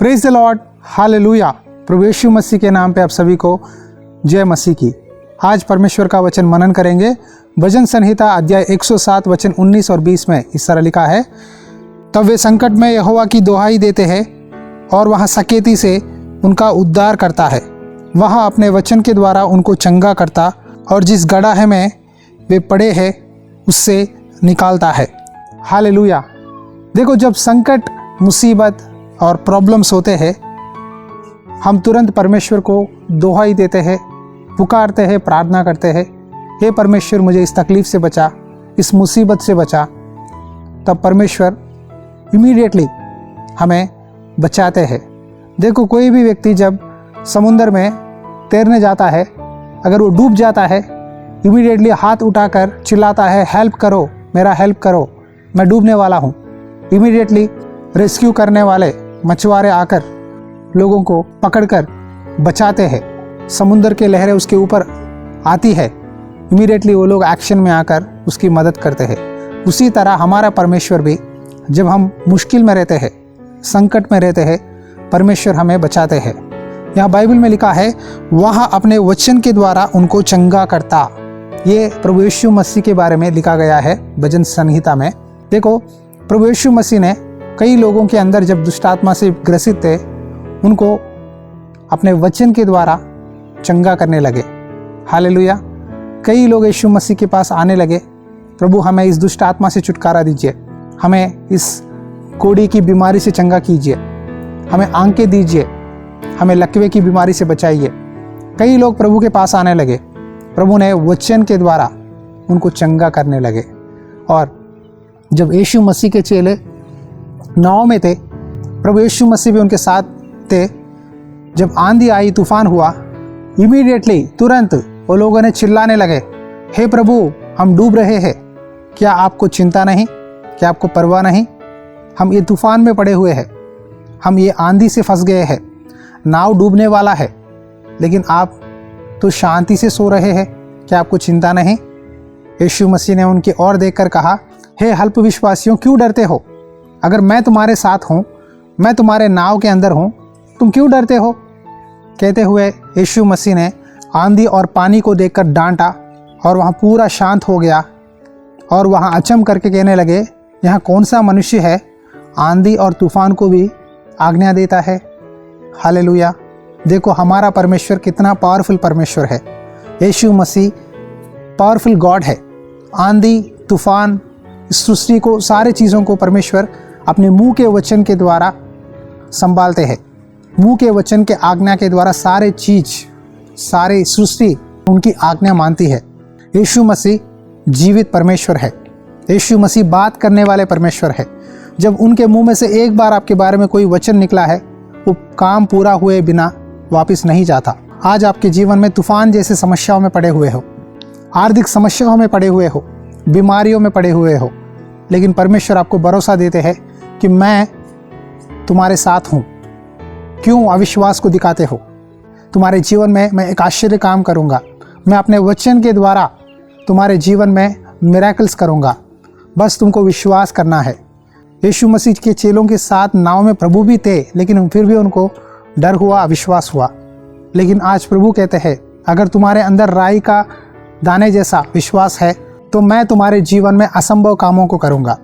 Praise the Lord, hallelujah. प्रभु यीशु मसीह के नाम पे आप सभी को जय मसीह की। आज परमेश्वर का वचन मनन करेंगे। भजन संहिता अध्याय 107 वचन 19 और 20 में इस तरह लिखा है, तब वे संकट में यहोवा की दोहाई देते हैं और वहाँ सकेती से उनका उद्धार करता है। वहाँ अपने वचन के द्वारा उनको चंगा करता और जिस गड्ढे में वे पड़े हैं उससे निकालता है। हालेलुया। देखो, जब संकट, मुसीबत और प्रॉब्लम्स होते हैं, हम तुरंत परमेश्वर को दोहाई देते हैं, पुकारते हैं, प्रार्थना करते हैं, हे परमेश्वर मुझे इस तकलीफ़ से बचा, इस मुसीबत से बचा। तब परमेश्वर इमीडिएटली हमें बचाते हैं। देखो, कोई भी व्यक्ति जब समुद्र में तैरने जाता है, अगर वो डूब जाता है, इमीडिएटली हाथ उठाकर चिल्लाता है, हेल्प करो, मेरा हेल्प करो, मैं डूबने वाला हूँ। इमीडिएटली रेस्क्यू करने वाले मछुआरे आकर लोगों को पकड़कर बचाते हैं। समुद्र के लहरें उसके ऊपर आती है, इमीडिएटली वो लोग एक्शन में आकर उसकी मदद करते हैं। उसी तरह हमारा परमेश्वर भी जब हम मुश्किल में रहते हैं, संकट में रहते हैं, परमेश्वर हमें बचाते हैं। यहाँ बाइबल में लिखा है, वहाँ अपने वचन के द्वारा उनको चंगा करता। ये प्रभु यीशु मसीह के बारे में लिखा गया है भजन संहिता में। देखो, प्रभु यीशु मसीह ने कई लोगों के अंदर जब दुष्ट आत्मा से ग्रसित थे, उनको अपने वचन के द्वारा चंगा करने लगे। हालेलुया। कई लोग यीशु मसीह के पास आने लगे, प्रभु हमें इस दुष्ट आत्मा से छुटकारा दीजिए, हमें इस कोढ़ी की बीमारी से चंगा कीजिए, हमें आंखें दीजिए, हमें लकवे की बीमारी से बचाइए। कई लोग प्रभु के पास आने लगे, प्रभु ने वचन के द्वारा उनको चंगा करने लगे। और जब यीशु मसीह के चेले नाव में थे, प्रभु यीशु मसीह भी उनके साथ थे, जब आंधी आई, तूफान हुआ, इमीडिएटली तुरंत वो लोगों ने चिल्लाने लगे, हे प्रभु हम डूब रहे हैं, क्या आपको चिंता नहीं, क्या आपको परवाह नहीं? हम ये तूफान में पड़े हुए हैं, हम ये आंधी से फंस गए हैं, नाव डूबने वाला है, लेकिन आप तो शांति से सो रहे हैं, क्या आपको चिंता नहीं? यीशु मसीह ने उनकी ओर देखकर कहा, हे अल्प विश्वासियों, क्यों डरते हो? अगर मैं तुम्हारे साथ हूँ, मैं तुम्हारे नाव के अंदर हूँ, तुम क्यों डरते हो? कहते हुए यीशु मसीह ने आंधी और पानी को देखकर डांटा और वहाँ पूरा शांत हो गया। और वहाँ अचंभ करके कहने लगे, यहाँ कौन सा मनुष्य है आंधी और तूफान को भी आज्ञा देता है? हालेलुया। देखो, हमारा परमेश्वर कितना पावरफुल परमेश्वर है। यीशु मसीह पावरफुल गॉड है। आंधी, तूफान, इस सृष्टि को, सारे चीज़ों को परमेश्वर अपने मुंह के वचन के द्वारा संभालते हैं। मुंह के वचन के आज्ञा के द्वारा सारे चीज़, सारी सृष्टि उनकी आज्ञा मानती है। यीशु मसीह जीवित परमेश्वर है। यीशु मसीह बात करने वाले परमेश्वर है। जब उनके मुंह में से एक बार आपके बारे में कोई वचन निकला है, वो काम पूरा हुए बिना वापस नहीं जाता। आज आपके जीवन में तूफान जैसे समस्याओं में पड़े हुए हो, आर्थिक समस्याओं में पड़े हुए हो, बीमारियों में पड़े हुए हो, लेकिन परमेश्वर आपको भरोसा देते हैं कि मैं तुम्हारे साथ हूँ। क्यों अविश्वास को दिखाते हो? तुम्हारे जीवन में मैं एक आश्चर्य काम करूँगा। मैं अपने वचन के द्वारा तुम्हारे जीवन में मिरेकल्स करूँगा। बस तुमको विश्वास करना है। यीशु मसीह के चेलों के साथ नाव में प्रभु भी थे, लेकिन फिर भी उनको डर हुआ, अविश्वास हुआ। लेकिन आज प्रभु कहते हैं, अगर तुम्हारे अंदर राई का दाने जैसा विश्वास है, तो मैं तुम्हारे जीवन में असंभव कामों को करूँगा।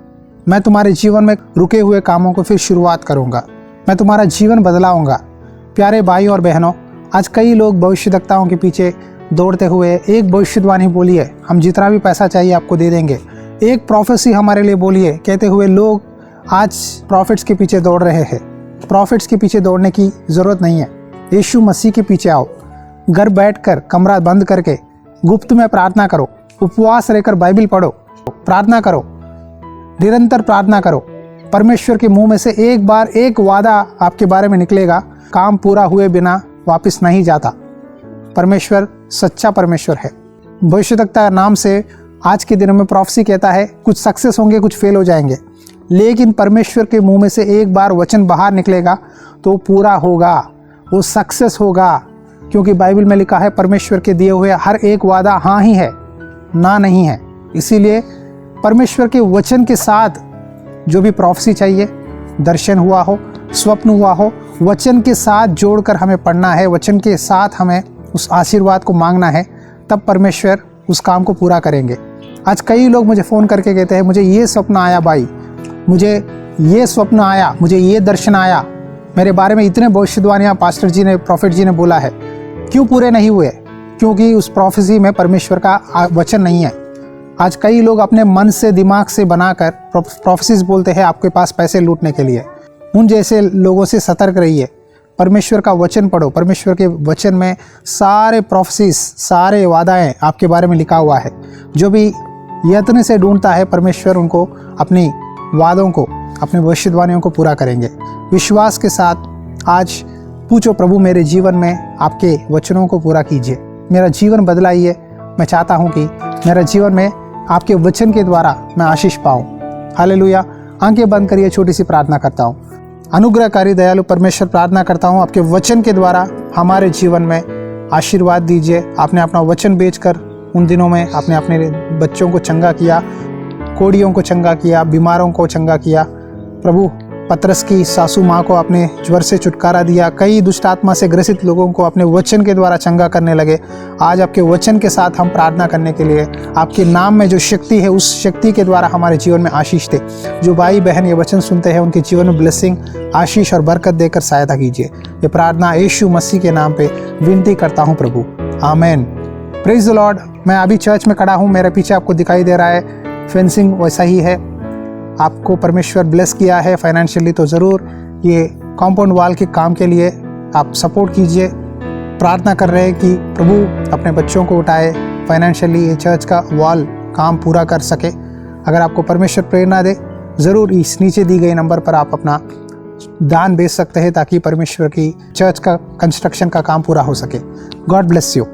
मैं तुम्हारे जीवन में रुके हुए कामों को फिर शुरुआत करूँगा। मैं तुम्हारा जीवन बदलाऊँगा। प्यारे भाई और बहनों, आज कई लोग भविष्यद्वक्ताओं के पीछे दौड़ते हुए एक भविष्यवाणी बोली है, हम जितना भी पैसा चाहिए आपको दे देंगे। एक प्रोफेसी हमारे लिए बोली है, कहते हुए लोग आज प्रॉफिट्स के पीछे दौड़ रहे हैं। प्रॉफिट्स के पीछे दौड़ने की ज़रूरत नहीं है। यीशु मसीह के पीछे आओ। घर बैठकर, कमरा बंद करके गुप्त में प्रार्थना करो, उपवास रहकर बाइबल पढ़ो, प्रार्थना करो, निरंतर प्रार्थना करो। परमेश्वर के मुंह में से एक बार एक वादा आपके बारे में निकलेगा, काम पूरा हुए बिना वापस नहीं जाता। परमेश्वर सच्चा परमेश्वर है। भविष्यद्वक्ता नाम से आज के दिनों में प्रोफेसी कहता है, कुछ सक्सेस होंगे, कुछ फेल हो जाएंगे, लेकिन परमेश्वर के मुंह में से एक बार वचन बाहर निकलेगा तो पूरा होगा, वो सक्सेस होगा। क्योंकि बाइबल में लिखा है, परमेश्वर के दिए हुए हर एक वादा हाँ ही है, ना नहीं है। इसीलिए परमेश्वर के वचन के साथ जो भी प्रोफेसी चाहिए, दर्शन हुआ हो, स्वप्न हुआ हो, वचन के साथ जोड़कर हमें पढ़ना है, वचन के साथ हमें उस आशीर्वाद को मांगना है, तब परमेश्वर उस काम को पूरा करेंगे। आज कई लोग मुझे फ़ोन करके कहते हैं मुझे ये स्वप्न आया भाई, मुझे ये स्वप्न आया, मुझे ये दर्शन आया, मेरे बारे में इतने भविष्यवाणियाँ पास्टर जी ने, प्रॉफिट जी ने बोला है, क्यों पूरे नहीं हुए? क्योंकि उस प्रोफेसी में परमेश्वर का वचन नहीं है। आज कई लोग अपने मन से, दिमाग से बनाकर प्रोफेसीज बोलते हैं आपके पास पैसे लूटने के लिए। उन जैसे लोगों से सतर्क रहिए। परमेश्वर का वचन पढ़ो। परमेश्वर के वचन में सारे प्रोफेसीज, सारे वादाएं आपके बारे में लिखा हुआ है। जो भी यत्न से ढूंढता है परमेश्वर उनको अपनी वादों को, अपनी भविष्यवाणियों को पूरा करेंगे। विश्वास के साथ आज पूछो, प्रभु मेरे जीवन में आपके वचनों को पूरा कीजिए, मेरा जीवन बदलाइए। मैं चाहता हूँ कि मेरा जीवन में आपके वचन के द्वारा मैं आशीष पाऊँ। हालेलुया। आंखें बंद करिए, छोटी सी प्रार्थना करता हूँ। अनुग्रहकारी दयालु परमेश्वर, प्रार्थना करता हूँ आपके वचन के द्वारा हमारे जीवन में आशीर्वाद दीजिए। आपने अपना वचन बेचकर उन दिनों में आपने अपने बच्चों को चंगा किया, कोड़ियों को चंगा किया, बीमारों को चंगा किया। प्रभु पतरस की सासू माँ को आपने ज्वर से छुटकारा दिया। कई दुष्ट आत्मा से ग्रसित लोगों को अपने वचन के द्वारा चंगा करने लगे। आज आपके वचन के साथ हम प्रार्थना करने के लिए आपके नाम में जो शक्ति है, उस शक्ति के द्वारा हमारे जीवन में आशीष दे। जो भाई बहन ये वचन सुनते हैं उनके जीवन में ब्लेसिंग, आशीष और बरकत देकर सहायता कीजिए। ये प्रार्थना यीशु मसीह के नाम पे विनती करता हूँ प्रभु, आमेन। Praise the Lord. मैं अभी चर्च में खड़ा हूँ, मेरे पीछे आपको दिखाई दे रहा है फेंसिंग वैसा ही है। आपको परमेश्वर ब्लेस किया है फाइनेंशियली, तो ज़रूर ये कॉम्पाउंड वॉल के काम के लिए आप सपोर्ट कीजिए। प्रार्थना कर रहे हैं कि प्रभु अपने बच्चों को उठाए, फाइनेंशियली ये चर्च का वॉल काम पूरा कर सके। अगर आपको परमेश्वर प्रेरणा दे, ज़रूर इस नीचे दी गई नंबर पर आप अपना दान भेज सकते हैं ताकि परमेश्वर की चर्च का कंस्ट्रक्शन का काम पूरा हो सके। God bless you.